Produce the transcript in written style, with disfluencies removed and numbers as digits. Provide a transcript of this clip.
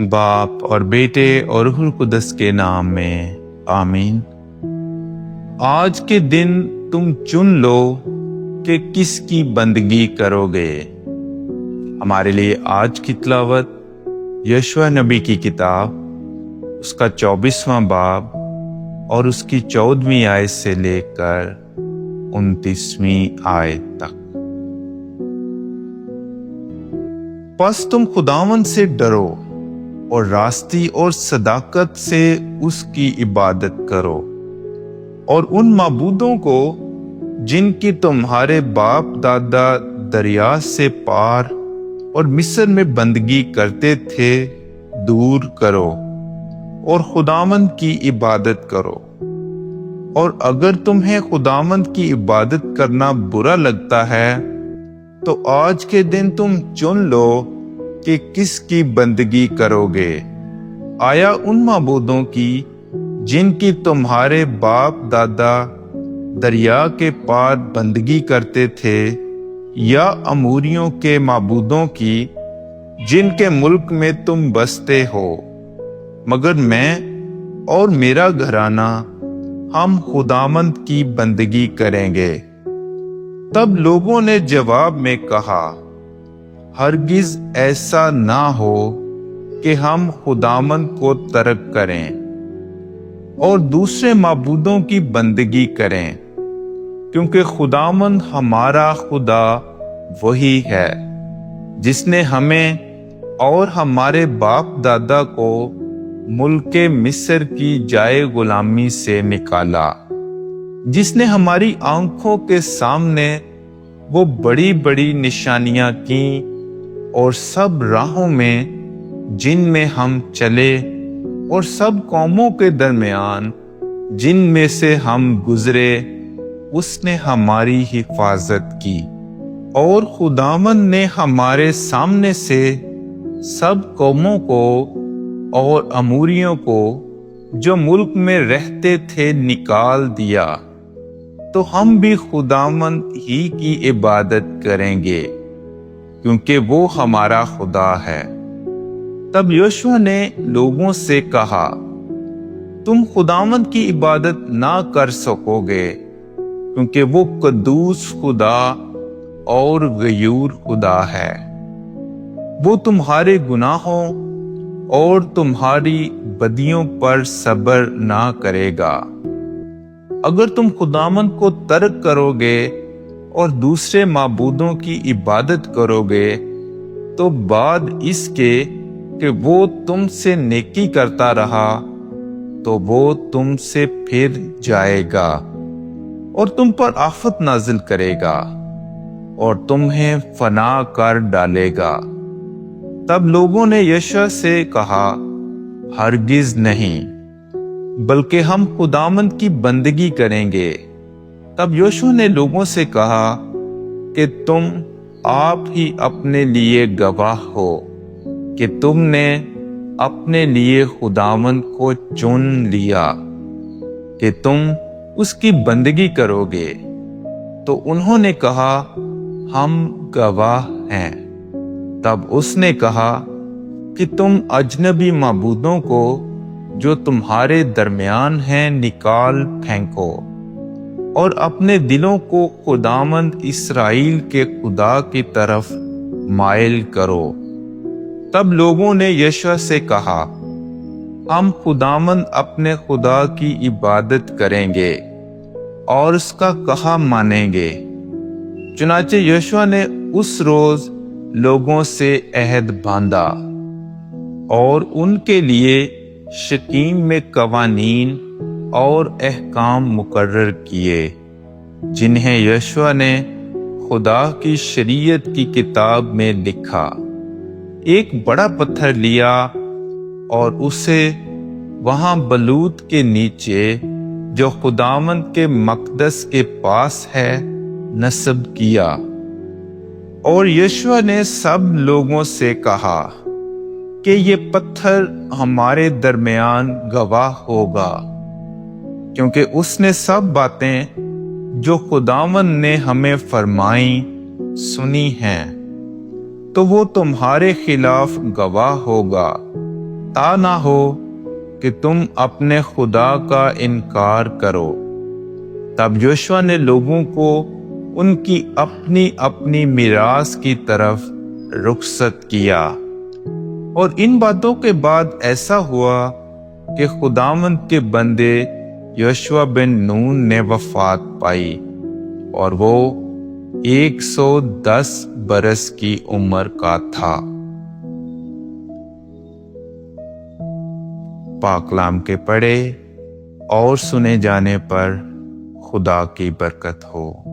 बाप और बेटे और रूह कुदस के नाम में आमीन। आज के दिन तुम चुन लो कि किसकी बंदगी करोगे। हमारे लिए आज की तिलावत यशूआ नबी की किताब उसका 24वां बाब और उसकी 14वीं आयत से लेकर 29वीं आयत तक। बस तुम खुदावंद से डरो और रास्ती और सदाकत से उसकी इबादत करो और उन माबूदों को जिनकी तुम्हारे बाप दादा दरिया से पार और मिस्र में बंदगी करते थे दूर करो और खुदावंद की इबादत करो। और अगर तुम्हें खुदावंद की इबादत करना बुरा लगता है तो आज के दिन तुम चुन लो कि किसकी बंदगी करोगे। आया उन माबूदों की जिनकी तुम्हारे बाप दादा दरिया के पार बंदगी करते थे, या अमूरियों के माबूदों की जिनके मुल्क में तुम बसते हो। मगर मैं और मेरा घराना हम खुदावंद की बंदगी करेंगे। तब लोगों ने जवाब में कहा, हरगिज ऐसा ना हो कि हम खुदावंद को तर्क करें और दूसरे माबूदों की बंदगी करें, क्योंकि खुदावंद हमारा खुदा वही है जिसने हमें और हमारे बाप दादा को मुल्के मिस्र की जाए गुलामी से निकाला, जिसने हमारी आंखों के सामने वो बड़ी बड़ी निशानियां की और सब राहों में जिनमें हम चले और सब कौमों के दरमियान जिनमें से हम गुजरे उसने हमारी हिफाजत की। और खुदावंद ने हमारे सामने से सब कौमों को और अमूरियों को जो मुल्क में रहते थे निकाल दिया। तो हम भी खुदावंद ही की इबादत करेंगे, क्योंकि वो हमारा खुदा है। तब यहोशू ने लोगों से कहा, तुम खुदावंद की इबादत ना कर सकोगे, क्योंकि वो कद्दूस खुदा और गयूर खुदा है। वो तुम्हारे गुनाहों और तुम्हारी बदियों पर सब्र ना करेगा। अगर तुम खुदावंद को तर्क करोगे और दूसरे माबूदों की इबादत करोगे, तो बाद इसके कि वो तुमसे नेकी करता रहा तो वो तुमसे फिर जाएगा और तुम पर आफत नाजिल करेगा और तुम्हें फना कर डालेगा। तब लोगों ने यशूआ से कहा, हरगिज नहीं, बल्कि हम खुदावंद की बंदगी करेंगे। तब यहोशू ने लोगों से कहा कि तुम आप ही अपने लिए गवाह हो कि तुमने अपने लिए खुदावंद को चुन लिया कि तुम उसकी बंदगी करोगे। तो उन्होंने कहा, हम गवाह हैं। तब उसने कहा कि तुम अजनबी माबूदों को जो तुम्हारे दरमियान हैं निकाल फेंको और अपने दिलों को खुदावंद इस्राएल के खुदा की तरफ माइल करो। तब लोगों ने यशूआ से कहा, हम खुदावंद अपने खुदा की इबादत करेंगे और उसका कहा मानेंगे। चुनाचे यशूआ ने उस रोज लोगों से अहद बांधा और उनके लिए शकीम में कवानीन और अहकाम मुकर्रर किए, जिन्हें यशूआ ने खुदा की शरीयत की किताब में लिखा। एक बड़ा पत्थर लिया और उसे वहां बलूत के नीचे जो खुदावंद के मकदस के पास है नस्ब किया। और यशूआ ने सब लोगों से कहा कि ये पत्थर हमारे दरमियान गवाह होगा, क्योंकि उसने सब बातें जो खुदावंद ने हमें फरमाई सुनी हैं। तो वो तुम्हारे खिलाफ गवाह होगा تا نہ ہو کہ تم اپنے خدا کا انکار کرو۔ تب یوشوا نے لوگوں کو ان کی اپنی اپنی میراث کی طرف رخصت کیا۔ اور ان باتوں کے بعد ایسا ہوا کہ خداوند کے بندے یوشوا بن نون نے وفات پائی، اور وہ 110 برس کی عمر کا تھا۔ پاک کلام کے پڑھے اور سنے جانے پر خدا کی برکت ہو۔